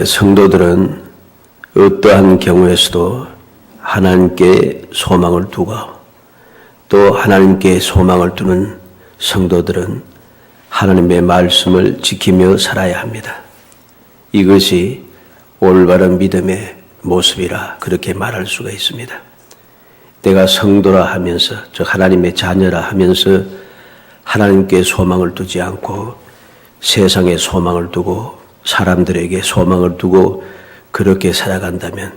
성도들은 어떠한 경우에서도 하나님께 소망을 두고 또 하나님께 소망을 두는 성도들은 하나님의 말씀을 지키며 살아야 합니다. 이것이 올바른 믿음의 모습이라 그렇게 말할 수가 있습니다. 내가 성도라 하면서, 즉 하나님의 자녀라 하면서 하나님께 소망을 두지 않고 세상에 소망을 두고 사람들에게 소망을 두고 그렇게 살아간다면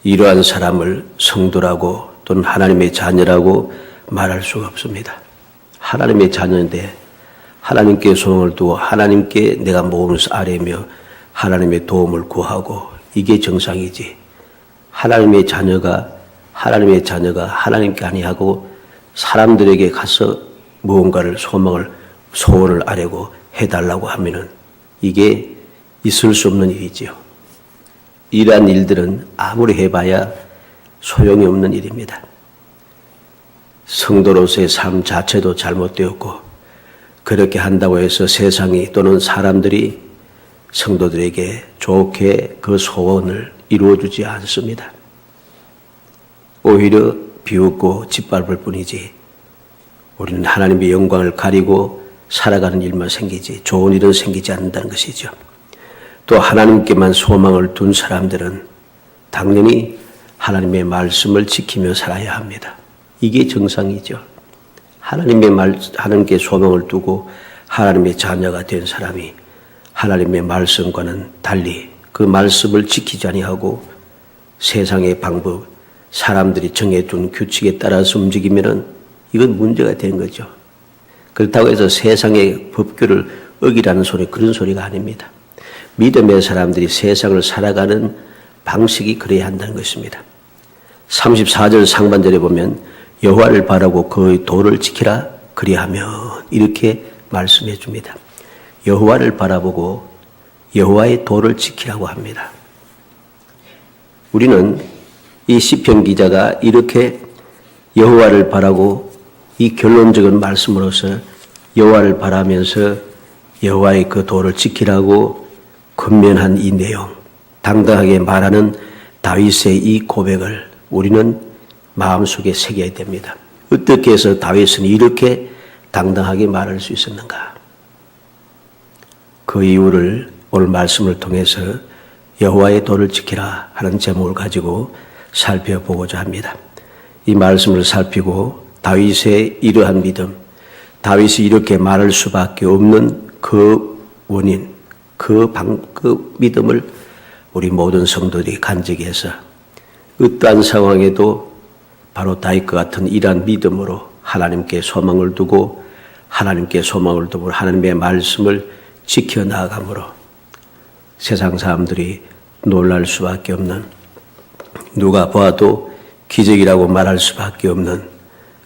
이러한 사람을 성도라고 또는 하나님의 자녀라고 말할 수가 없습니다. 하나님의 자녀인데 하나님께 소망을 두고 하나님께 내가 몸을 아뢰며 하나님의 도움을 구하고 이게 정상이지. 하나님의 자녀가 하나님께 아니하고 사람들에게 가서 무언가를 소원을 아뢰고 해달라고 하면은 이게 있을 수 없는 일이지요. 이러한 일들은 아무리 해봐야 소용이 없는 일입니다. 성도로서의 삶 자체도 잘못되었고 그렇게 한다고 해서 세상이 또는 사람들이 성도들에게 좋게 그 소원을 이루어주지 않습니다. 오히려 비웃고 짓밟을 뿐이지 우리는 하나님의 영광을 가리고 살아가는 일만 생기지 좋은 일은 생기지 않는다는 것이죠. 또 하나님께만 소망을 둔 사람들은 당연히 하나님의 말씀을 지키며 살아야 합니다. 이게 정상이죠. 하나님께 소망을 두고 하나님의 자녀가 된 사람이 하나님의 말씀과는 달리 그 말씀을 지키지 아니하고 세상의 방법, 사람들이 정해둔 규칙에 따라서 움직이면은 이건 문제가 되는 거죠. 그렇다고 해서 세상의 법규를 어기라는 소리, 그런 소리가 아닙니다. 믿음의 사람들이 세상을 살아가는 방식이 그래야 한다는 것입니다. 34절 상반절에 보면 여호와를 바라고 그의 도를 지키라 그리하면 이렇게 말씀해 줍니다. 여호와를 바라보고 여호와의 도를 지키라고 합니다. 우리는 이 시편 기자가 이렇게 여호와를 바라고 이 결론적인 말씀으로서 여호와를 바라면서 여호와의 그 도를 지키라고 권면한 이 내용, 당당하게 말하는 다윗의 이 고백을 우리는 마음속에 새겨야 됩니다. 어떻게 해서 다윗은 이렇게 당당하게 말할 수 있었는가? 그 이유를 오늘 말씀을 통해서 여호와의 도를 지키라 하는 제목을 가지고 살펴보고자 합니다. 이 말씀을 살피고 다윗의 이러한 믿음, 다윗이 이렇게 말할 수밖에 없는 그 원인, 그 믿음을 우리 모든 성도들이 간직히 해서 어떠한 상황에도 바로 다윗과 같은 이러한 믿음으로 하나님께 소망을 두고 하나님의 말씀을 지켜나감으로 세상 사람들이 놀랄 수밖에 없는, 누가 봐도 기적이라고 말할 수밖에 없는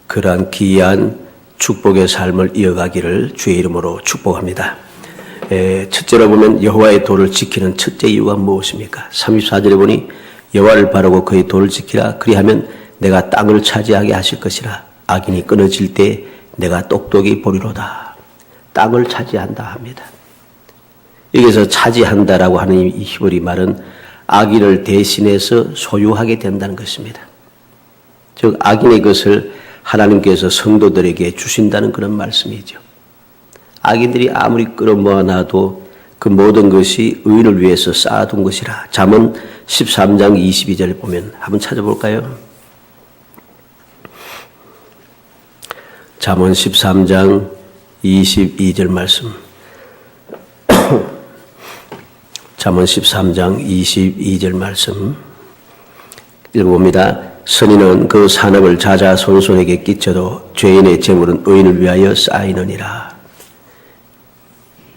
그러한 귀한 축복의 삶을 이어가기를 주의 이름으로 축복합니다. 첫째로 보면 여호와의 도를 지키는 첫째 이유가 무엇입니까? 34절에 보니 여호와를 바라고 그의 도를 지키라 그리하면 내가 땅을 차지하게 하실 것이라 악인이 끊어질 때 내가 똑똑히 보리로다. 땅을 차지한다 합니다. 여기서 차지한다라고 하는 이 히브리 말은 악인을 대신해서 소유하게 된다는 것입니다. 즉 악인의 것을 하나님께서 성도들에게 주신다는 그런 말씀이죠. 악인들이 아무리 끌어모아놔도 그 모든 것이 의인을 위해서 쌓아둔 것이라. 잠언 13장 22절을 보면 한번 찾아볼까요? 잠언 13장 22절 말씀. 잠언 13장 22절 말씀 읽어봅니다. 선인은 그 산업을 자자손손에게 끼쳐도 죄인의 재물은 의인을 위하여 쌓이느니라.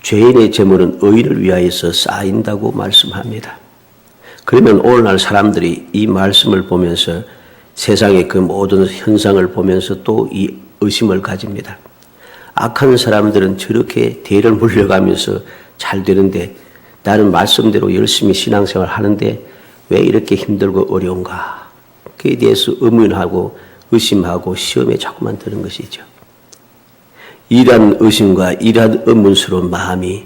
죄인의 재물은 의인을 위하여서 쌓인다고 말씀합니다. 그러면 오늘날 사람들이 이 말씀을 보면서 세상의 그 모든 현상을 보면서 또 이 의심을 가집니다. 악한 사람들은 저렇게 대를 물려가면서 잘 되는데 나는 말씀대로 열심히 신앙생활 하는데 왜 이렇게 힘들고 어려운가? 그에 대해서 의문하고 의심하고 시험에 자꾸만 드는 것이죠. 이러한 의심과 이러한 의문스러운 마음이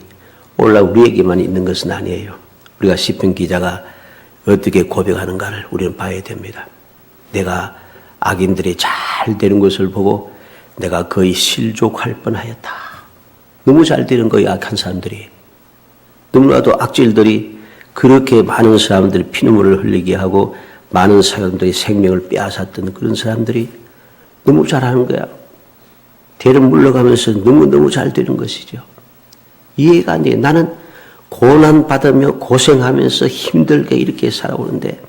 오늘날 우리에게만 있는 것은 아니에요. 우리가 시편 기자가 어떻게 고백하는가를 우리는 봐야 됩니다. 내가 악인들이 잘 되는 것을 보고 내가 거의 실족할 뻔하였다. 너무 잘 되는 거예요, 악한 사람들이. 너무나도 악질들이 그렇게 많은 사람들이 피눈물을 흘리게 하고 많은 사람들의 생명을 빼앗았던 그런 사람들이 너무 잘하는 거야. 대를 물러가면서 너무너무 잘 되는 것이죠. 이해가 안 돼. 나는 고난받으며 고생하면서 힘들게 이렇게 살아오는데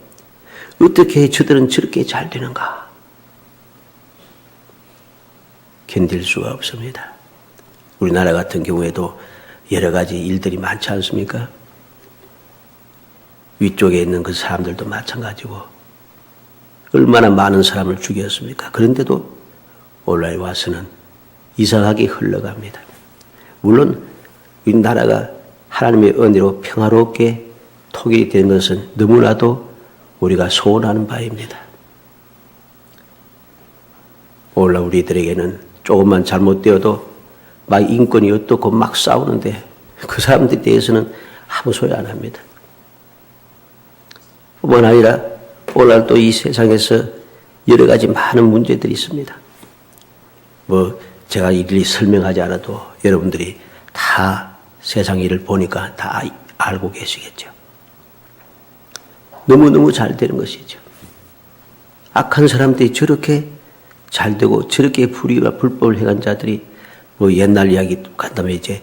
어떻게 저들은 저렇게 잘 되는가? 견딜 수가 없습니다. 우리나라 같은 경우에도 여러 가지 일들이 많지 않습니까? 위쪽에 있는 그 사람들도 마찬가지고 얼마나 많은 사람을 죽였습니까? 그런데도 온라인 와서는 이상하게 흘러갑니다. 물론 이 나라가 하나님의 은혜로 평화롭게 통일이 된 것은 너무나도 우리가 소원하는 바입니다. 오늘날 우리들에게는 조금만 잘못되어도 막 인권이 어떻고 막 싸우는데 그 사람들에 대해서는 아무 소리 안 합니다. 뿐만 아니라 오늘날 또 이 세상에서 여러 가지 많은 문제들이 있습니다. 제가 일일이 설명하지 않아도 여러분들이 다 세상 일을 보니까 다 알고 계시겠죠. 너무너무 잘 되는 것이죠. 악한 사람들이 저렇게 잘 되고 저렇게 불의와 불법을 행한 자들이 옛날 이야기 간다면 이제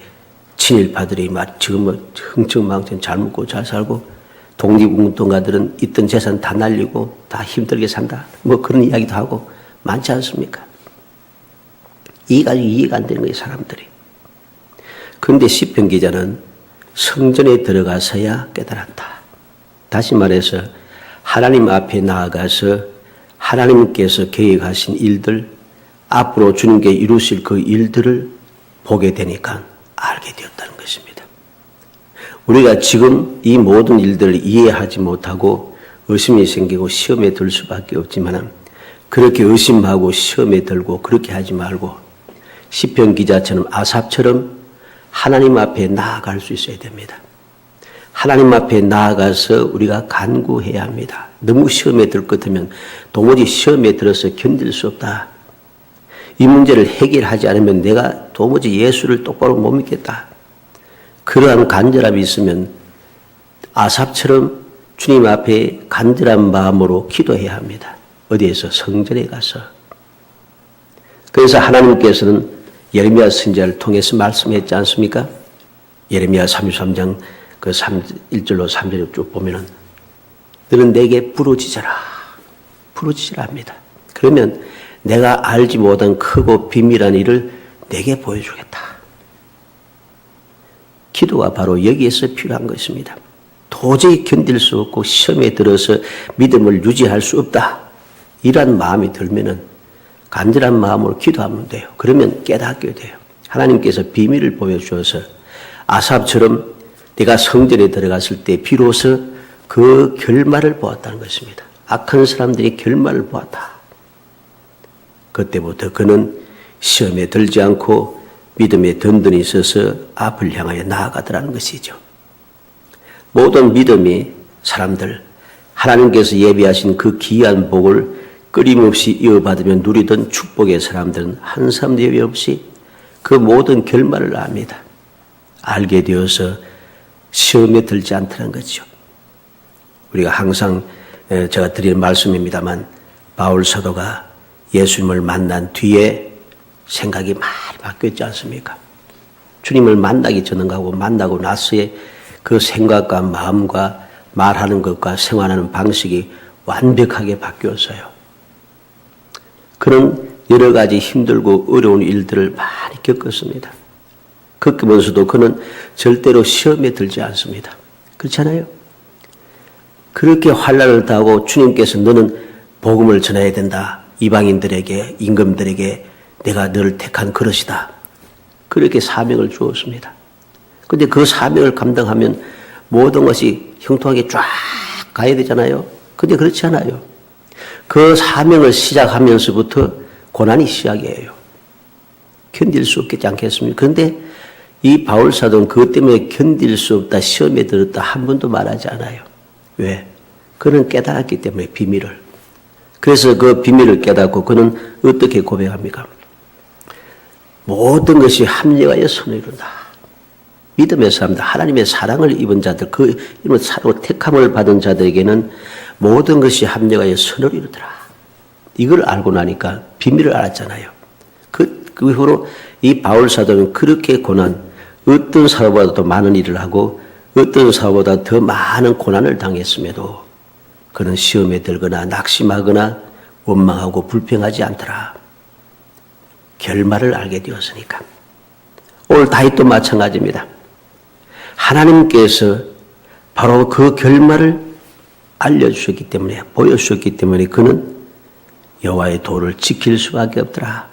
친일파들이 지금 흥청망청 잘 먹고 잘 살고 독립운동가들은 있던 재산 다 날리고 다 힘들게 산다. 그런 이야기도 하고 많지 않습니까? 이해가 안 되는 거예요, 사람들이. 그런데 시편 기자는 성전에 들어가서야 깨달았다. 다시 말해서 하나님 앞에 나아가서 하나님께서 계획하신 일들, 앞으로 주님께 이루실 그 일들을 보게 되니까 알게 되었다는 것입니다. 우리가 지금 이 모든 일들을 이해하지 못하고 의심이 생기고 시험에 들 수밖에 없지만 그렇게 의심하고 시험에 들고 그렇게 하지 말고 시편 기자처럼 아삽처럼 하나님 앞에 나아갈 수 있어야 됩니다. 하나님 앞에 나아가서 우리가 간구해야 합니다. 너무 시험에 들 것 같으면 도무지 시험에 들어서 견딜 수 없다. 이 문제를 해결하지 않으면 내가 도무지 예수를 똑바로 못 믿겠다. 그러한 간절함이 있으면 아삽처럼 주님 앞에 간절한 마음으로 기도해야 합니다. 어디에서? 성전에 가서. 그래서 하나님께서는 예레미야 선지자를 통해서 말씀했지 않습니까? 예레미야 33장 그 1절로 3절을 쭉 보면은 너는 내게 부르짖어라. 부르짖으라 합니다. 그러면 내가 알지 못한 크고 비밀한 일을 내게 보여주겠다. 기도가 바로 여기에서 필요한 것입니다. 도저히 견딜 수 없고 시험에 들어서 믿음을 유지할 수 없다. 이런 마음이 들면은 간절한 마음으로 기도하면 돼요. 그러면 깨닫게 돼요. 하나님께서 비밀을 보여주셔서 아삽처럼 내가 성전에 들어갔을 때 비로소 그 결말을 보았다는 것입니다. 악한 사람들이 결말을 보았다. 그때부터 그는 시험에 들지 않고 믿음에 든든히 있어서 앞을 향하여 나아가더라는 것이죠. 모든 믿음이 사람들, 하나님께서 예비하신 그 귀한 복을 끊임없이 이어받으며 누리던 축복의 사람들은 한 사람 예외 없이 그 모든 결말을 압니다. 알게 되어서 시험에 들지 않다는 거죠. 우리가 항상 제가 드리는 말씀입니다만 바울 사도가 예수님을 만난 뒤에 생각이 많이 바뀌었지 않습니까? 주님을 만나기 전하고 만나고 나서의 그 생각과 마음과 말하는 것과 생활하는 방식이 완벽하게 바뀌었어요. 그런 여러 가지 힘들고 어려운 일들을 많이 겪었습니다. 겪으면서도 그는 절대로 시험에 들지 않습니다. 그렇잖아요? 그렇게 환난을 당하고 주님께서 너는 복음을 전해야 된다. 이방인들에게, 임금들에게 내가 너를 택한 그릇이다. 그렇게 사명을 주었습니다. 그런데 그 사명을 감당하면 모든 것이 형통하게 쫙 가야 되잖아요. 그런데 그렇지 않아요. 그 사명을 시작하면서부터 고난이 시작이에요. 견딜 수 없겠지 않겠습니까? 그런데 이 바울 사도는 그것 때문에 견딜 수 없다, 시험에 들었다 한 번도 말하지 않아요. 왜? 그는 깨달았기 때문에 비밀을. 그래서 그 비밀을 깨닫고 그는 어떻게 고백합니까? 모든 것이 합력하여 선을 이룬다. 믿음의 사람들, 하나님의 사랑을 입은 자들, 그 이런 사로 택함을 받은 자들에게는 모든 것이 합력하여 선을 이루더라. 이걸 알고 나니까 비밀을 알았잖아요. 그 후로 이 바울 사도는 그렇게 고난, 어떤 사도보다 더 많은 일을 하고 어떤 사도보다 더 많은 고난을 당했음에도 그는 시험에 들거나 낙심하거나 원망하고 불평하지 않더라. 결말을 알게 되었으니까. 오늘 다윗도 마찬가지입니다. 하나님께서 바로 그 결말을 알려주셨기 때문에, 보여주셨기 때문에 그는 여호와의 도를 지킬 수밖에 없더라.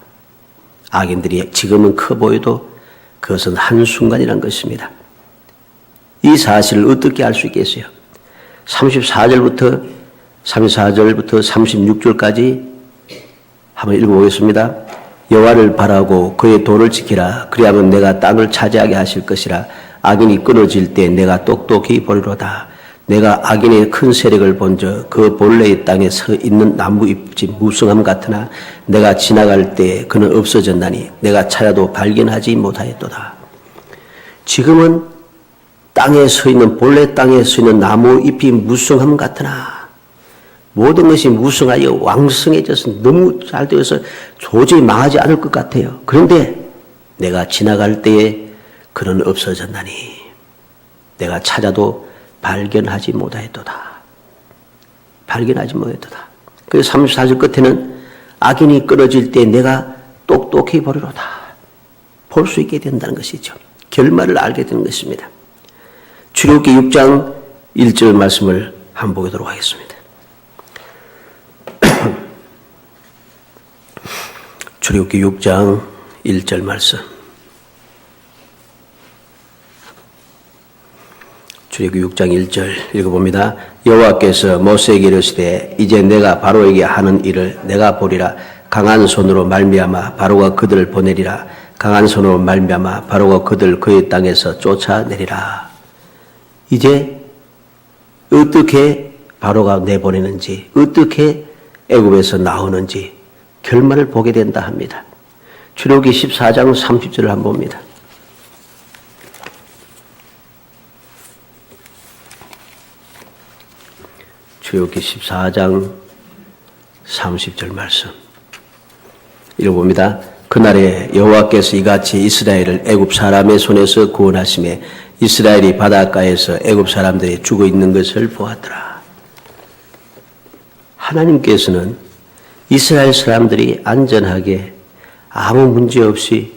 악인들이 지금은 커 보여도 그것은 한순간이란 것입니다. 이 사실을 어떻게 알 수 있겠어요? 34절부터 36절까지 한번 읽어보겠습니다. 여호와를 바라고 그의 도를 지키라. 그리하면 내가 땅을 차지하게 하실 것이라. 악인이 끊어질 때 내가 똑똑히 보리로다. 내가 악인의 큰 세력을 본저 그 본래의 땅에 서 있는 나무 잎이 무성함 같으나 내가 지나갈 때 그는 없어졌나니 내가 찾아도 발견하지 못하였도다. 지금은 땅에 서 있는, 본래 땅에 서 있는 나무 잎이 무성함 같으나 모든 것이 무성하여 왕성해져서 너무 잘 되어서 도저히 망하지 않을 것 같아요. 그런데 내가 지나갈 때에 그는 없어졌나니 내가 찾아도 발견하지 못하였도다. 발견하지 못하였도다. 그래서 34절 끝에는 악인이 끊어질 때 내가 똑똑히 보리로다. 볼 수 있게 된다는 것이죠. 결말을 알게 되는 것입니다. 출애굽기 6장 1절 말씀을 한번 보도록 하겠습니다. 출애굽기 6장 1절 말씀. 출애굽기 6장 1절 읽어봅니다. 여호와께서 모세에게 이르시되 이제 내가 바로에게 하는 일을 내가 보리라. 강한 손으로 말미암아 바로가 그들을 보내리라. 강한 손으로 말미암아 바로가 그들 그의 땅에서 쫓아내리라. 이제 어떻게 바로가 내보내는지, 어떻게 애굽에서 나오는지 결말을 보게 된다 합니다. 출애굽기 14장 30절을 한번 봅니다. 출애굽기 14장 30절 말씀 읽어봅니다. 그날에 여호와께서 이같이 이스라엘을 애굽 사람의 손에서 구원하심에 이스라엘이 바닷가에서 애굽 사람들이 죽어 있는 것을 보았더라. 하나님께서는 이스라엘 사람들이 안전하게 아무 문제 없이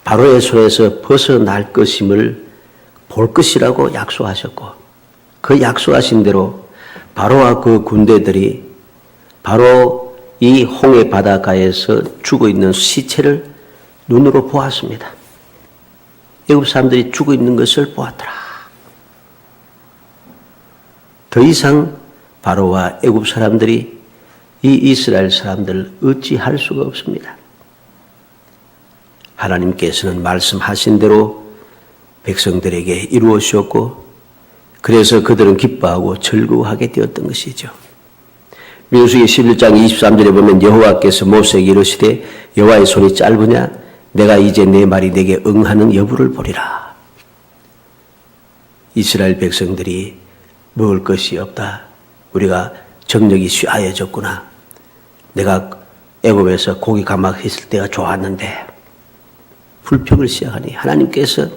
바로의 손에서 벗어날 것임을 볼 것이라고 약속하셨고, 그 약속하신 대로 바로와 그 군대들이 바로 이 홍해 바닷가에서 죽어 있는 시체를 눈으로 보았습니다. 애굽 사람들이 죽어 있는 것을 보았더라. 더 이상 바로와 애굽 사람들이 이 이스라엘 사람들을 어찌할 수가 없습니다. 하나님께서는 말씀하신 대로 백성들에게 이루어 주셨고, 그래서 그들은 기뻐하고 즐거워하게 되었던 것이죠. 민수기 11장 23절에 보면 여호와께서 모세에게 이르시되 여호와의 손이 짧으냐? 내가 이제 내 말이 내게 응하는 여부를 보리라. 이스라엘 백성들이 먹을 것이 없다. 우리가 정력이 쇠하여졌구나. 내가 애굽에서 고기 감막했을 때가 좋았는데 불평을 시작하니 하나님께서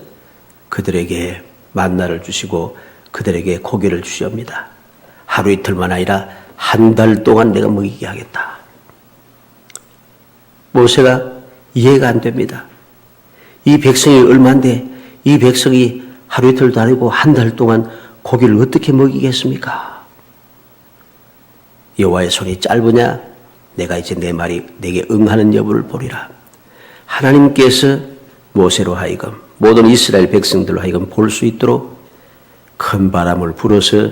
그들에게 만나를 주시고 그들에게 고기를 주시옵니다. 하루 이틀만 아니라 한 달 동안 내가 먹이게 하겠다. 모세가 이해가 안 됩니다. 이 백성이 얼마인데 이 백성이 하루 이틀도 아니고 한 달 동안 고기를 어떻게 먹이겠습니까? 여호와의 손이 짧으냐? 내가 이제 내 말이 내게 응하는 여부를 보리라. 하나님께서 모세로 하여금 모든 이스라엘 백성들로 하여금 볼 수 있도록 큰 바람을 불어서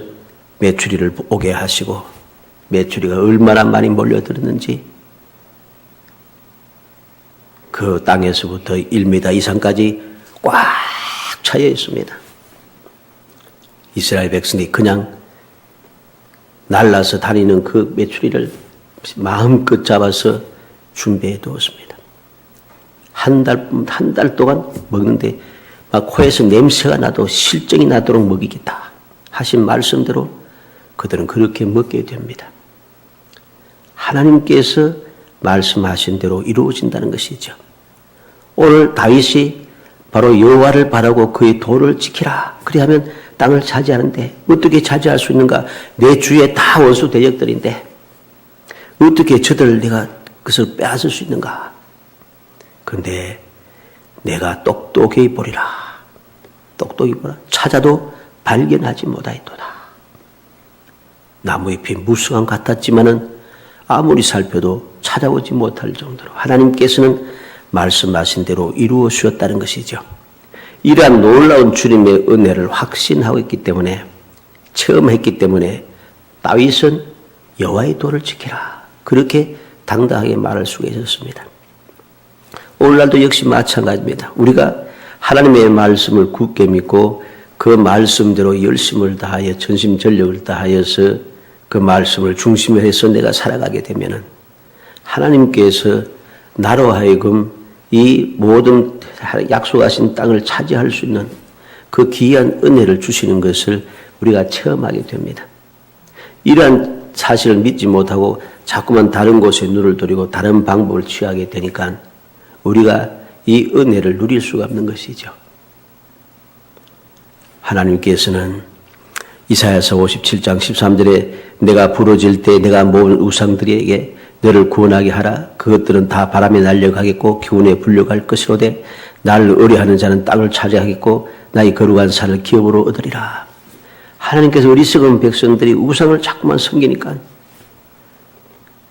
메추리를 오게 하시고, 메추리가 얼마나 많이 몰려들었는지 그 땅에서부터 1m 이상까지 꽉 차여 있습니다. 이스라엘 백성이 그냥 날라서 다니는 그 메추리를 마음껏 잡아서 준비해 두었습니다. 한 달 동안 먹는데 막 코에서 냄새가 나도 실정이 나도록 먹이겠다 하신 말씀대로 그들은 그렇게 먹게 됩니다. 하나님께서 말씀하신 대로 이루어진다는 것이죠. 오늘 다윗이 바로 여호와를 바라고 그의 도를 지키라. 그리하면 땅을 차지하는데 어떻게 차지할 수 있는가? 내 주위에 다 원수 대적들인데 어떻게 저들을 내가 그것을 빼앗을 수 있는가? 그런데 내가 똑똑히 보리라. 똑똑히 보라. 찾아도 발견하지 못하였도다. 나무잎이 무성한 같았지만은 아무리 살펴도 찾아오지 못할 정도로 하나님께서는 말씀하신 대로 이루어 주었다는 것이죠. 이러한 놀라운 주님의 은혜를 확신하고 있기 때문에 처음 했기 때문에 다윗은 여호와의 도를 지키라. 그렇게 당당하게 말할 수가 있었습니다. 오늘날도 역시 마찬가지입니다. 우리가 하나님의 말씀을 굳게 믿고 그 말씀대로 열심을 다하여 전심전력을 다하여서 그 말씀을 중심으로 해서 내가 살아가게 되면은 하나님께서 나로 하여금 이 모든 약속하신 땅을 차지할 수 있는 그 귀한 은혜를 주시는 것을 우리가 체험하게 됩니다. 이러한 사실을 믿지 못하고 자꾸만 다른 곳에 눈을 돌리고 다른 방법을 취하게 되니까 우리가 이 은혜를 누릴 수가 없는 것이죠. 하나님께서는 이사야서 57장 13절에 내가 부러질 때 내가 모은 우상들에게 너를 구원하게 하라. 그것들은 다 바람에 날려가겠고 기운에 불려갈 것이로되 나를 의뢰하는 자는 땅을 차지하겠고 나의 거룩한 산을 기업으로 얻으리라. 하나님께서 어리석은 백성들이 우상을 자꾸만 섬기니까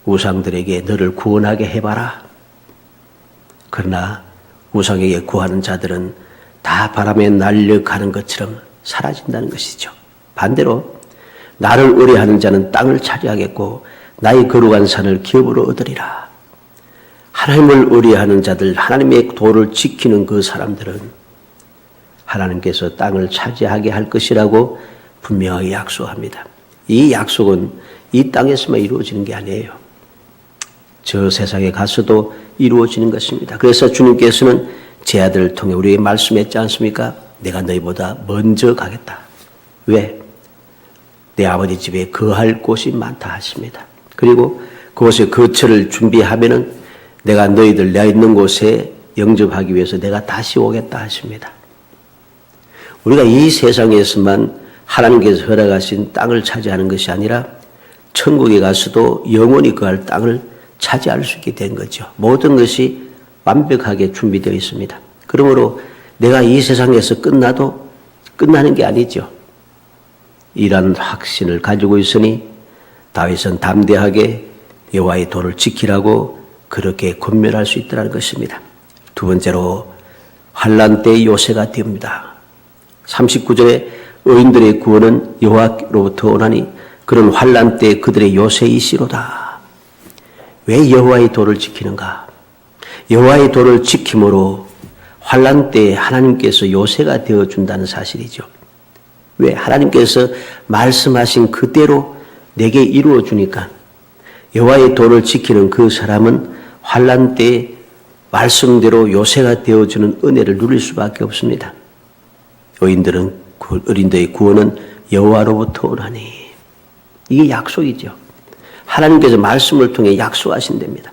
우상들에게 너를 구원하게 해봐라. 그러나 우상에게 구하는 자들은 다 바람에 날려가는 것처럼 사라진다는 것이죠. 반대로 나를 의뢰하는 자는 땅을 차지하겠고 나의 거룩한 산을 기업으로 얻으리라. 하나님을 의뢰하는 자들, 하나님의 도를 지키는 그 사람들은 하나님께서 땅을 차지하게 할 것이라고 분명하게 약속합니다. 이 약속은 이 땅에서만 이루어지는 게 아니에요. 저 세상에 가서도 이루어지는 것입니다. 그래서 주님께서는 제 아들을 통해 우리에게 말씀했지 않습니까? 내가 너희보다 먼저 가겠다. 왜? 내 아버지 집에 거할 곳이 많다 하십니다. 그리고 그곳에 거처를 준비하면은 내가 너희들 내가 있는 곳에 영접하기 위해서 내가 다시 오겠다 하십니다. 우리가 이 세상에서만 하나님께서 허락하신 땅을 차지하는 것이 아니라 천국에 가서도 영원히 거할 땅을 차지할 수 있게 된 거죠. 모든 것이 완벽하게 준비되어 있습니다. 그러므로 내가 이 세상에서 끝나도 끝나는 게 아니죠. 이런 확신을 가지고 있으니 다윗은 담대하게 여호와의 도를 지키라고 그렇게 권면할 수 있다는 것입니다. 두 번째로 환난 때 요새가 됩니다. 39절에 의인들의 구원은 여호와로부터 오나니 그런 환난 때 그들의 요새이시로다. 왜 여호와의 도를 지키는가? 여호와의 도를 지킴으로 환난 때 하나님께서 요새가 되어준다는 사실이죠. 왜? 하나님께서 말씀하신 그대로 내게 이루어 주니까 여호와의 도를 지키는 그 사람은 환난 때 말씀대로 요새가 되어주는 은혜를 누릴 수밖에 없습니다. 어린들의 구원은 여호와로부터 오나니 이게 약속이죠. 하나님께서 말씀을 통해 약속하신답니다.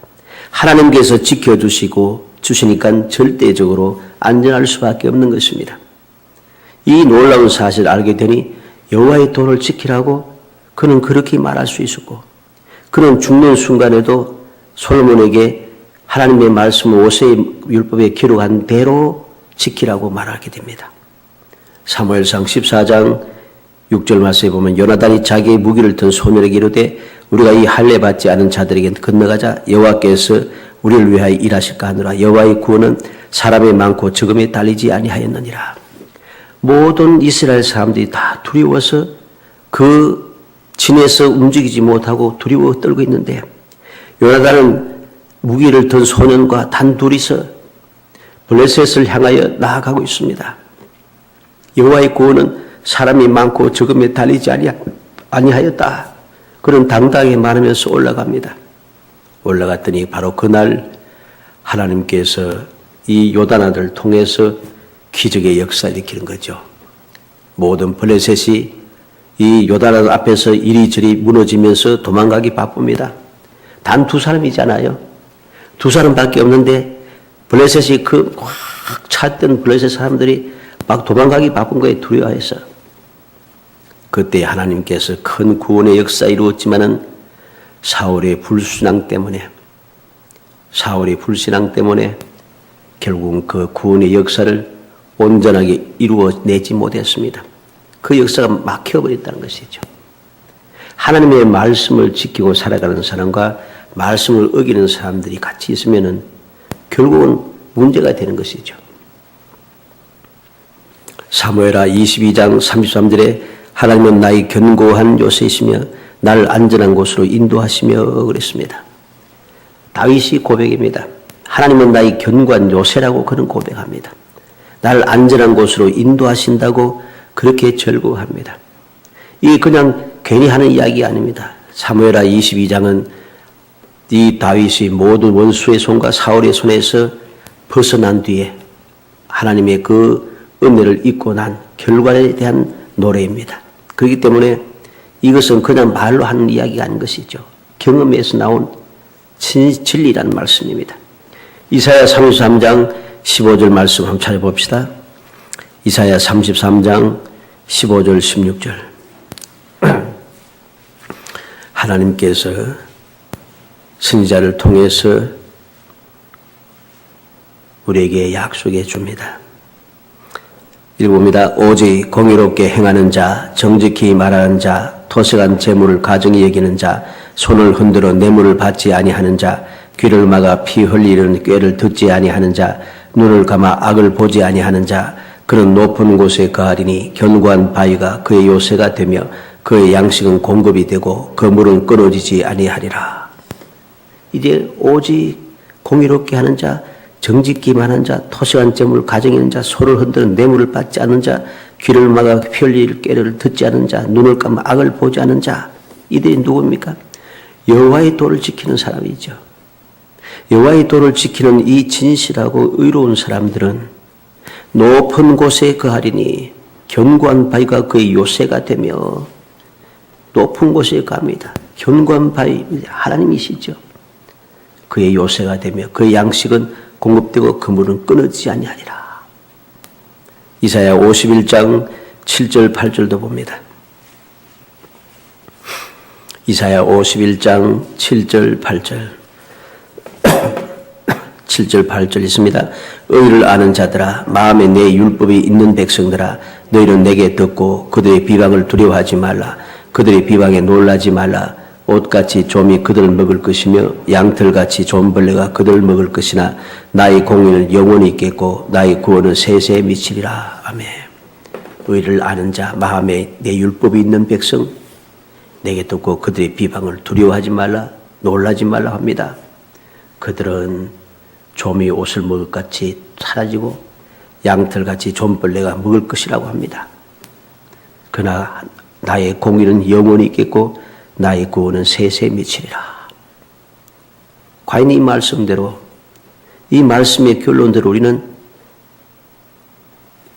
하나님께서 지켜주시고 주시니까 절대적으로 안전할 수밖에 없는 것입니다. 이 놀라운 사실을 알게 되니 여호와의 도를 지키라고 그는 그렇게 말할 수 있었고 그는 죽는 순간에도 솔로몬에게 하나님의 말씀 모세의 율법에 기록한 대로 지키라고 말하게 됩니다. 사무엘상 14장 6절 말씀에 보면 요나단이 자기의 무기를 든 소년에게 이르되 우리가 이 할례 받지 않은 자들에게 건너가자 여호와께서 우리를 위하여 일하실까 하노라. 여호와의 구원은 사람이 많고 적음에 달리지 아니하였느니라. 모든 이스라엘 사람들이 다 두려워서 그 진에서 움직이지 못하고 두려워 떨고 있는데 요나단은 무기를 든 소년과 단둘이서 블레셋을 향하여 나아가고 있습니다. 여호와의 구원은 사람이 많고 적음에 달리지 아니하였다. 그런 당당히 말하면서 올라갑니다. 올라갔더니 바로 그날 하나님께서 이 요단아들을 통해서 기적의 역사를 일으키는 거죠. 모든 블레셋이 이 요단아들 앞에서 이리저리 무너지면서 도망가기 바쁩니다. 단 두 사람이잖아요. 두 사람밖에 없는데 블레셋이 꽉 찼던 블레셋 사람들이 막 도망가기 바쁜 거에 두려워해서 그때 하나님께서 큰 구원의 역사 이루었지만은 사울의 불신앙 때문에 결국은 그 구원의 역사를 온전하게 이루어내지 못했습니다. 그 역사가 막혀버렸다는 것이죠. 하나님의 말씀을 지키고 살아가는 사람과 말씀을 어기는 사람들이 같이 있으면은 결국은 문제가 되는 것이죠. 사무엘하 22장 33절에 하나님은 나의 견고한 요새이시며 나를 안전한 곳으로 인도하시며 그랬습니다. 다윗이 고백입니다. 하나님은 나의 견고한 요새라고 그는 고백합니다. 나를 안전한 곳으로 인도하신다고 그렇게 절구합니다. 이게 그냥 괜히 하는 이야기가 아닙니다. 사무엘하 22장은 이 다윗이 모든 원수의 손과 사울의 손에서 벗어난 뒤에 하나님의 그 은혜를 잊고 난 결과에 대한 노래입니다. 그렇기 때문에 이것은 그냥 말로 하는 이야기가 아닌 것이죠. 경험에서 나온 진리라는 말씀입니다. 이사야 33장 15절 말씀 한번 찾아봅시다. 이사야 33장 15절 16절 하나님께서 선지자를 통해서 우리에게 약속해 줍니다. 읽어봅니다. 오직 공의롭게 행하는 자, 정직히 말하는 자, 토색한 재물을 가정히 여기는 자, 손을 흔들어 뇌물을 받지 아니하는 자, 귀를 막아 피 흘리는 꾀를 듣지 아니하는 자, 눈을 감아 악을 보지 아니하는 자, 그는 높은 곳에 거하리니 견고한 바위가 그의 요새가 되며 그의 양식은 공급이 되고 그 물은 끊어지지 아니하리라. 이제 오직 공의롭게 하는 자, 정직기만 하는 자, 토식한 재물을 가정히 있는 자, 소를 흔드는 뇌물을 받지 않는 자, 귀를 막아 피 흘릴 꾀를 듣지 않는 자, 눈을 감아 악을 보지 않는 자, 이들이 누굽니까? 여호와의 도를 지키는 사람이죠. 여호와의 도를 지키는 이 진실하고 의로운 사람들은 높은 곳에 거하리니 견고한 바위가 그의 요새가 되며 높은 곳에 갑니다. 견고한 바위 하나님이시죠. 그의 요새가 되며 그의 양식은 공급되고 그 물은 끊어지지 아니하리라. 이사야 51장 7절 8절도 봅니다. 이사야 51장 7절 8절 7절 8절 있습니다. 의를 아는 자들아, 마음에 내 율법이 있는 백성들아, 너희는 내게 듣고 그들의 비방을 두려워하지 말라. 그들의 비방에 놀라지 말라. 옷같이 좀이 그들을 먹을 것이며 양털같이 좀벌레가 그들을 먹을 것이나 나의 공의는 영원히 있겠고 나의 구원은 세세에 미치리라. 아멘. 의를 아는 자, 마음에 내 율법이 있는 백성, 내게 듣고 그들의 비방을 두려워하지 말라, 놀라지 말라 합니다. 그들은 좀이 옷을 먹을 같이 사라지고 양털같이 좀벌레가 먹을 것이라고 합니다. 그러나 나의 공의는 영원히 있겠고 나의 구원은 세세에 미치리라. 과연 이 말씀대로, 이 말씀의 결론대로 우리는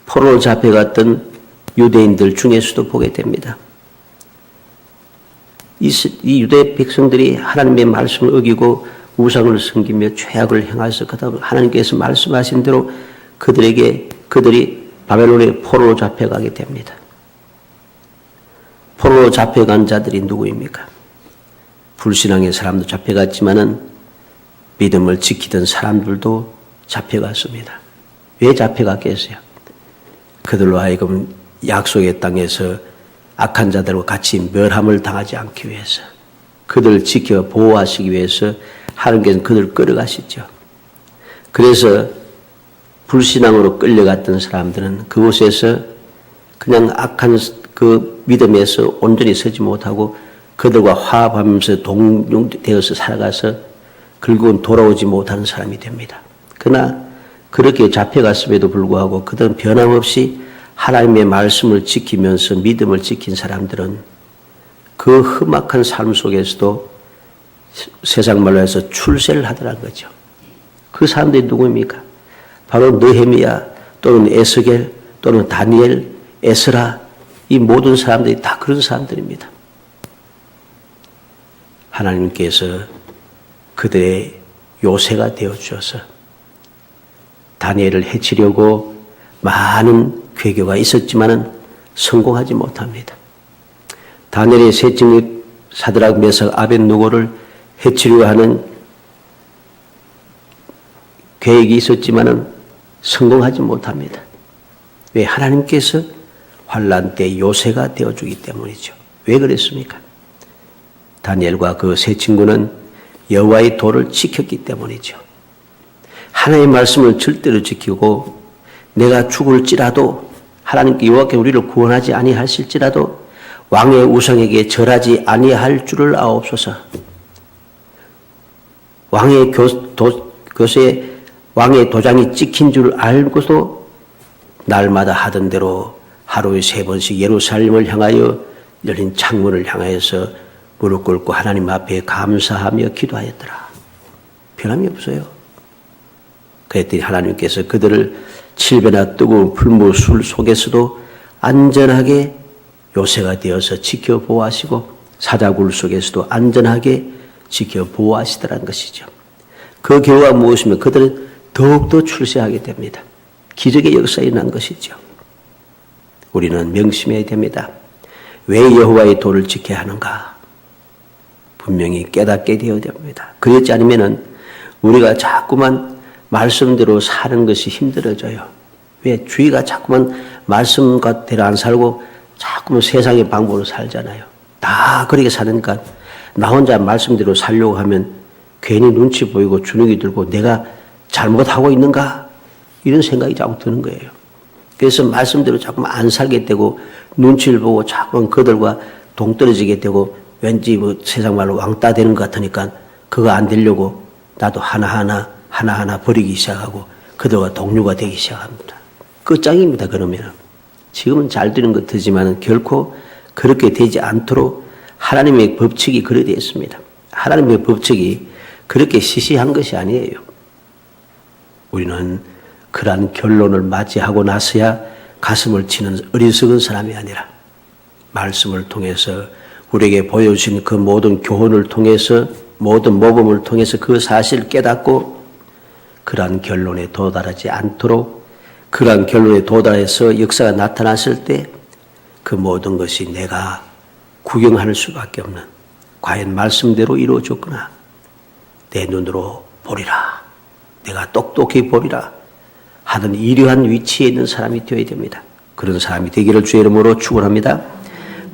포로로 잡혀갔던 유대인들 중에서도 보게 됩니다. 이 유대 백성들이 하나님의 말씀을 어기고 우상을 섬기며 죄악을 행해서 그다음 하나님께서 말씀하신 대로 그들이 바벨론의 포로로 잡혀가게 됩니다. 포로로 잡혀간 자들이 누구입니까? 불신앙의 사람도 잡혀갔지만은 믿음을 지키던 사람들도 잡혀갔습니다. 왜 잡혀갔겠어요? 그들로 하여금 약속의 땅에서 악한 자들과 같이 멸함을 당하지 않기 위해서, 그들을 지켜 보호하시기 위해서 하나님께서는 그들을 끌어가시죠. 그래서 불신앙으로 끌려갔던 사람들은 그곳에서 그냥 악한 그 믿음에서 온전히 서지 못하고 그들과 화합하면서 동용되어서 살아가서 결국은 돌아오지 못하는 사람이 됩니다. 그러나 그렇게 잡혀갔음에도 불구하고 그들은 변함없이 하나님의 말씀을 지키면서 믿음을 지킨 사람들은 그 험악한 삶 속에서도 세상 말로 해서 출세를 하더라는 거죠. 그 사람들이 누구입니까? 바로 느헤미야 또는 에스겔 또는 다니엘, 에스라, 이 모든 사람들이 다 그런 사람들입니다. 하나님께서 그들의 요새가 되어주셔서 다니엘을 해치려고 많은 괴교가 있었지만은 성공하지 못합니다. 다니엘의 셋째 사드락, 메삭, 아벳느고를 해치려고 하는 계획이 있었지만은 성공하지 못합니다. 왜? 하나님께서 환난 때 요새가 되어주기 때문이죠. 왜 그랬습니까? 다니엘과 그 세 친구는 여호와의 도를 지켰기 때문이죠. 하나님의 말씀을 절대로 지키고 내가 죽을지라도 하나님께 여호와께 우리를 구원하지 아니하실지라도 왕의 우상에게 절하지 아니할 줄을 아옵소서. 왕의 교세에 왕의 도장이 찍힌 줄 알고도 날마다 하던 대로 하루에 3번씩 예루살렘을 향하여 열린 창문을 향하여서 무릎 꿇고 하나님 앞에 감사하며 기도하였더라. 변함이 없어요. 그랬더니 하나님께서 그들을 7배나 뜨거운 풀무술 속에서도 안전하게 요새가 되어서 지켜보호하시고 사자굴 속에서도 안전하게 지켜보호하시더라는 것이죠. 그 결과가 무엇이면 그들은 더욱더 출세하게 됩니다. 기적의 역사가 일어난 것이죠. 우리는 명심해야 됩니다. 왜 여호와의 도를 지켜야 하는가? 분명히 깨닫게 되어야 됩니다. 그렇지 않으면 우리가 자꾸만 말씀대로 사는 것이 힘들어져요. 왜? 주의가 자꾸만 말씀대로 안 살고 자꾸만 세상의 방법으로 살잖아요. 다 그렇게 사니까 나 혼자 말씀대로 살려고 하면 괜히 눈치 보이고 주눅이 들고 내가 잘못하고 있는가? 이런 생각이 자꾸 드는 거예요. 그래서 말씀대로 자꾸만 안 살게 되고 눈치를 보고 자꾸만 그들과 동떨어지게 되고 왠지 뭐 세상 말로 왕따 되는 것 같으니까 그거 안 되려고 나도 하나하나 버리기 시작하고 그들과 동료가 되기 시작합니다. 끝장입니다. 그러면 지금은 잘 되는 것 같지만 결코 그렇게 되지 않도록 하나님의 법칙이 그래 되어 있습니다. 하나님의 법칙이 그렇게 시시한 것이 아니에요. 우리는 그러한 결론을 맞이하고 나서야 가슴을 치는 어리석은 사람이 아니라 말씀을 통해서 우리에게 보여주신 그 모든 교훈을 통해서 모든 모범을 통해서 그 사실을 깨닫고 그러한 결론에 도달하지 않도록 그러한 결론에 도달해서 역사가 나타났을 때 그 모든 것이 내가 구경할 수밖에 없는 과연 말씀대로 이루어졌구나. 내 눈으로 보리라. 내가 똑똑히 보리라. 하는 이러한 위치에 있는 사람이 되어야 됩니다. 그런 사람이 되기를 주의 이름으로 축원합니다.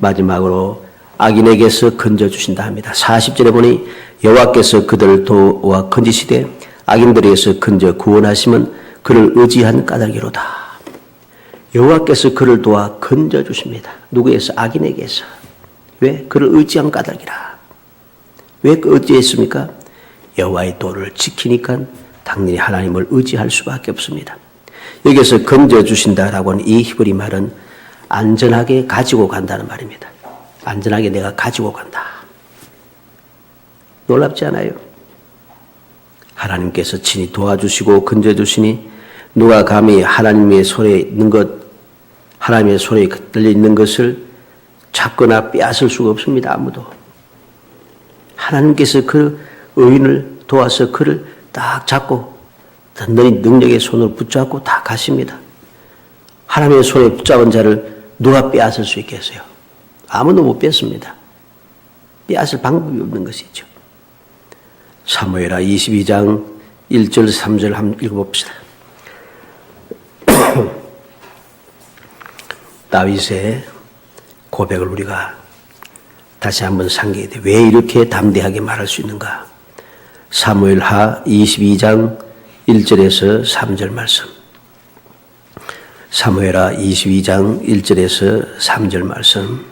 마지막으로 악인에게서 건져주신다 합니다. 40절에 보니 여호와께서 그들을 도와 건지시되 악인들에게서 건져 구원하시면 그를 의지한 까닭이로다. 여호와께서 그를 도와 건져주십니다. 누구에서? 악인에게서. 왜? 그를 의지한 까닭이라. 왜 의지했습니까? 여호와의 도를 지키니까 당연히 하나님을 의지할 수밖에 없습니다. 여기서 건져주신다라고 하는 이 히브리 말은 안전하게 가지고 간다는 말입니다. 안전하게 내가 가지고 간다. 놀랍지 않아요? 하나님께서 친히 도와주시고 건져주시니 누가 감히 하나님의 손에 있는 것, 하나님의 손에 들려 있는 것을 잡거나 빼앗을 수가 없습니다. 아무도. 하나님께서 그 의인을 도와서 그를 딱 잡고 든든히 능력의 손으로 붙잡고 다 가십니다. 하나님의 손에 붙잡은 자를 누가 빼앗을 수 있겠어요? 아무도 못 뺐습니다. 빼앗을 방법이 없는 것이죠. 사무엘하 22장 1절 3절 한번 읽어봅시다. 다윗의 고백을 우리가 다시 한번 상기해야 돼. 왜 이렇게 담대하게 말할 수 있는가? 사무엘하 22장 1절에서 3절 말씀. 사무엘하 22장 1절에서 3절 말씀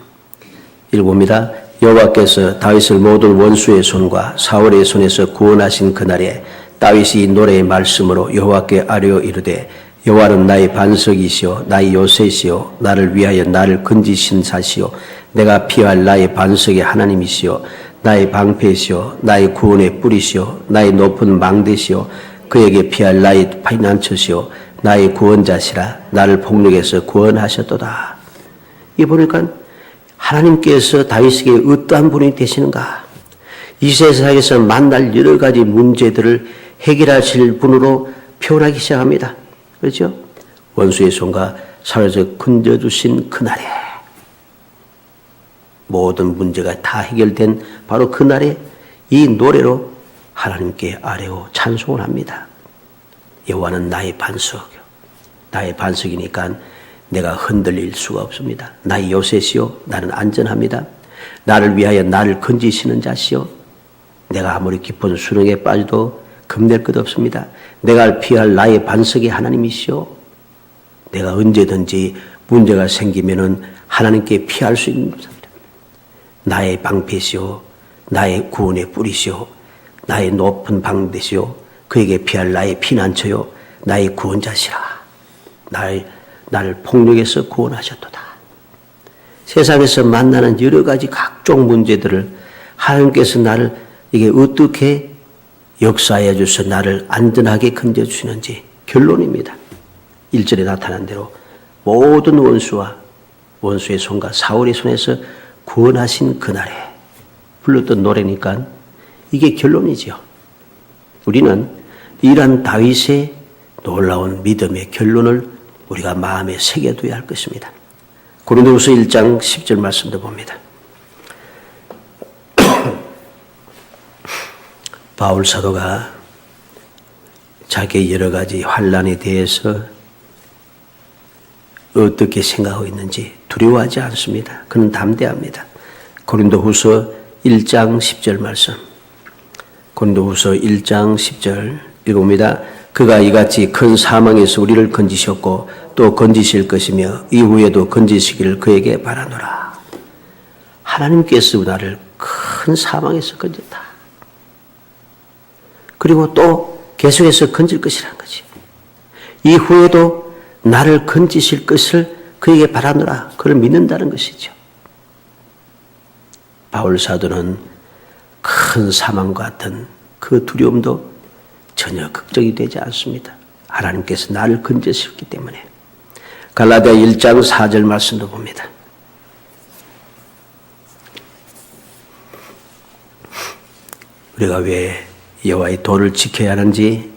읽어봅니다. 여호와께서 다윗을 모든 원수의 손과 사울의 손에서 구원하신 그날에 다윗이 이 노래의 말씀으로 여호와께 아뢰어 이르되 여호와는 나의 반석이시요 나의 요새시요 나를 위하여 나를 건지신 자시요 내가 피할 나의 반석의 하나님이시요 나의 방패시요 나의 구원의 뿌리시요 나의 높은 망대시요 그에게 피할 나의 피난처시요 나의 구원자시라 나를 폭력에서 구원하셨도다. 이 보니까 하나님께서 다윗에게 어떠한 분이 되시는가? 이 세상에서 만날 여러 가지 문제들을 해결하실 분으로 표현하기 시작합니다. 그렇죠? 원수의 손과 사로잡아 건져주신 그날에 모든 문제가 다 해결된 바로 그날에 이 노래로 하나님께 아뢰어 찬송을 합니다. 여호와는 나의 반석, 나의 반석이니까 내가 흔들릴 수가 없습니다. 나의 요새시요 나는 안전합니다. 나를 위하여 나를 건지시는 자시요 내가 아무리 깊은 수렁에 빠져도 겁낼 것 없습니다. 내가 피할 나의 반석이 하나님이시요 내가 언제든지 문제가 생기면은 하나님께 피할 수 있는 분입니다. 나의 방패시요 나의 구원의 뿌리시요 나의 높은 방대시요 그에게 피할 나의 피난처요 나의 구원자시라. 나를 폭력에서 구원하셨도다. 세상에서 만나는 여러 가지 각종 문제들을 하나님께서 나를 이게 어떻게 역사해 주셔서 나를 안전하게 건져주시는지 결론입니다. 1절에 나타난 대로 모든 원수와 원수의 손과 사울의 손에서 구원하신 그날에 불렀던 노래니까 이게 결론이죠. 우리는 이러한 다윗의 놀라운 믿음의 결론을 우리가 마음에 새겨둬야 할 것입니다. 고린도후서 1장 10절 말씀도 봅니다. 바울 사도가 자기의 여러 가지 환난에 대해서 어떻게 생각하고 있는지 두려워하지 않습니다. 그는 담대합니다. 고린도후서 1장 10절 말씀. 고린도후서 1장 10절 읽어봅니다. 그가 이같이 큰 사망에서 우리를 건지셨고 또 건지실 것이며 이후에도 건지시기를 그에게 바라노라. 하나님께서 나를 큰 사망에서 건졌다. 그리고 또 계속해서 건질 것이라는 거지. 이후에도 나를 건지실 것을 그에게 바라노라. 그를 믿는다는 것이죠. 바울 사도는 큰 사망과 같은 그 두려움도 전혀 걱정이 되지 않습니다. 하나님께서 나를 건져주셨기 때문에. 갈라디아 1장 4절 말씀도 봅니다. 우리가 왜 여호와의 도를 지켜야 하는지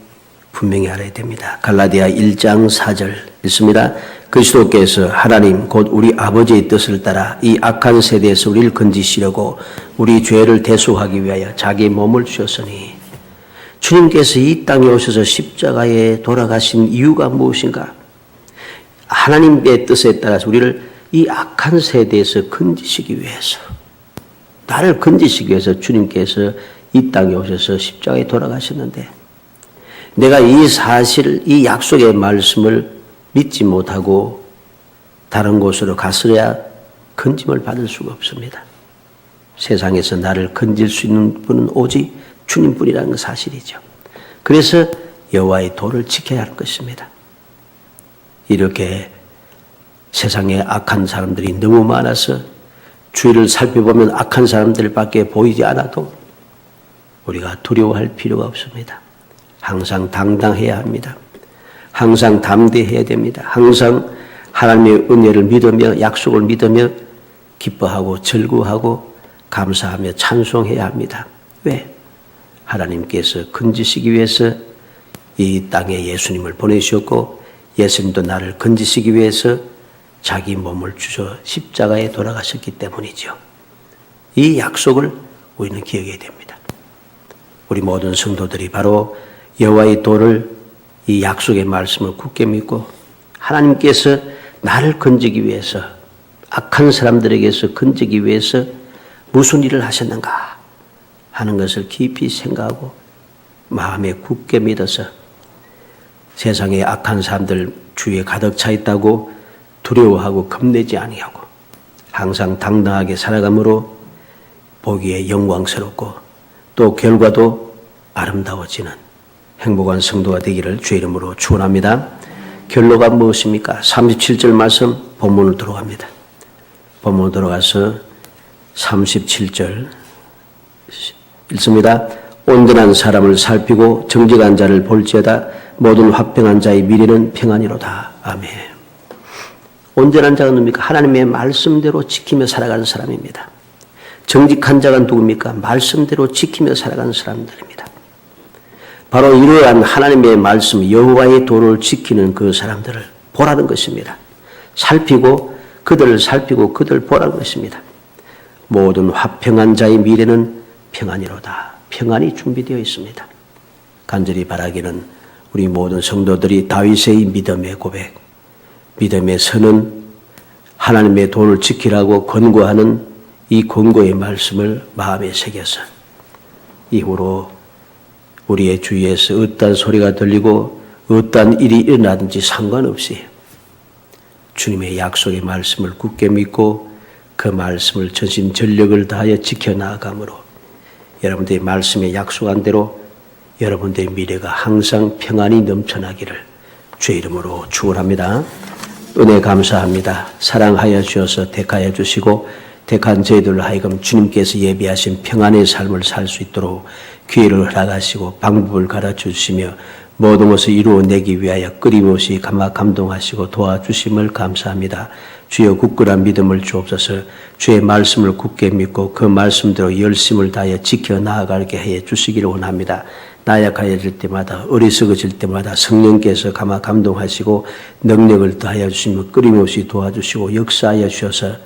분명히 알아야 됩니다. 갈라디아 1장 4절 읽습니다. 그리스도께서 하나님 곧 우리 아버지의 뜻을 따라 이 악한 세대에서 우리를 건지시려고 우리 죄를 대속하기 위하여 자기 몸을 주셨으니 주님께서 이 땅에 오셔서 십자가에 돌아가신 이유가 무엇인가? 하나님의 뜻에 따라서 우리를 이 악한 세대에서 건지시기 위해서, 나를 건지시기 위해서 주님께서 이 땅에 오셔서 십자가에 돌아가셨는데, 내가 이 사실, 이 약속의 말씀을 믿지 못하고 다른 곳으로 갔으랴 건짐을 받을 수가 없습니다. 세상에서 나를 건질 수 있는 분은 오직 주님뿐이라는 건 사실이죠. 그래서 여호와의 도를 지켜야 할 것입니다. 이렇게 세상에 악한 사람들이 너무 많아서 주위를 살펴보면 악한 사람들밖에 보이지 않아도 우리가 두려워할 필요가 없습니다. 항상 당당해야 합니다. 항상 담대해야 됩니다. 항상 하나님의 은혜를 믿으며 약속을 믿으며 기뻐하고 즐거워하고 감사하며 찬송해야 합니다. 왜? 하나님께서 건지시기 위해서 이 땅에 예수님을 보내주셨고 예수님도 나를 건지시기 위해서 자기 몸을 주셔 십자가에 돌아가셨기 때문이죠. 이 약속을 우리는 기억해야 됩니다. 우리 모든 성도들이 바로 여호와의 도를, 이 약속의 말씀을 굳게 믿고 하나님께서 나를 건지기 위해서, 악한 사람들에게서 건지기 위해서 무슨 일을 하셨는가 하는 것을 깊이 생각하고 마음에 굳게 믿어서 세상에 악한 사람들 주위에 가득 차 있다고 두려워하고 겁내지 아니하고 항상 당당하게 살아감으로 보기에 영광스럽고 또 결과도 아름다워지는 행복한 성도가 되기를 주의 이름으로 축원합니다. 결론가 무엇입니까? 37절 말씀 본문으로 들어갑니다. 본문으로 들어가서 37절 읽습니다. 온전한 사람을 살피고 정직한 자를 볼지어다 모든 화평한 자의 미래는 평안이로다. 아멘. 온전한 자가 누굽니까? 하나님의 말씀대로 지키며 살아가는 사람입니다. 정직한 자가 누굽니까? 말씀대로 지키며 살아가는 사람들입니다. 바로 이러한 하나님의 말씀 여호와의 도를 지키는 그 사람들을 보라는 것입니다. 그들을 살피고 그들을 보라는 것입니다. 모든 화평한 자의 미래는 평안이로다. 평안이 준비되어 있습니다. 간절히 바라기는 우리 모든 성도들이 다윗의 믿음의 고백, 믿음의 선은 하나님의 도를 지키라고 권고하는 이 권고의 말씀을 마음에 새겨서 이후로 우리의 주위에서 어떠한 소리가 들리고 어떠한 일이 일어나든지 상관없이 주님의 약속의 말씀을 굳게 믿고 그 말씀을 전심전력을 다하여 지켜나가므로 여러분들의 말씀에 약속한 대로 여러분들의 미래가 항상 평안이 넘쳐나기를 주의 이름으로 축원합니다. 은혜 감사합니다. 사랑하여 주셔서 택하여 주시고 택한 저희들로 하여금 주님께서 예비하신 평안의 삶을 살 수 있도록 기회를 허락하시고 방법을 가르쳐주시며 모든 것을 이루어내기 위하여 끊임없이 감동하시고 도와주심을 감사합니다. 주여 굳건한 믿음을 주옵소서. 주의 말씀을 굳게 믿고 그 말씀대로 열심을 다하여 지켜나가게 해 주시기를 원합니다. 나약해질 때마다 어리석어질 때마다 성령께서 감동하시고 능력을 더하여 주시며 끊임없이 도와주시고 역사하여 주셔서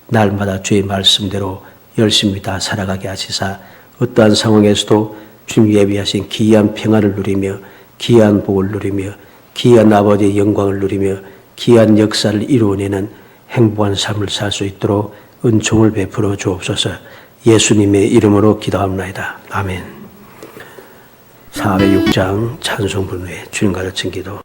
날마다 주의 말씀대로 열심히 다 살아가게 하시사 어떠한 상황에서도 주님 예비하신 기이한 평안을 누리며 기이한 복을 누리며 기이한 아버지의 영광을 누리며 기이한 역사를 이루어내는 행복한 삶을 살 수 있도록 은총을 베풀어 주옵소서. 예수님의 이름으로 기도합니다. 아멘. 406장 찬송 분후에 주님 가르친 기도.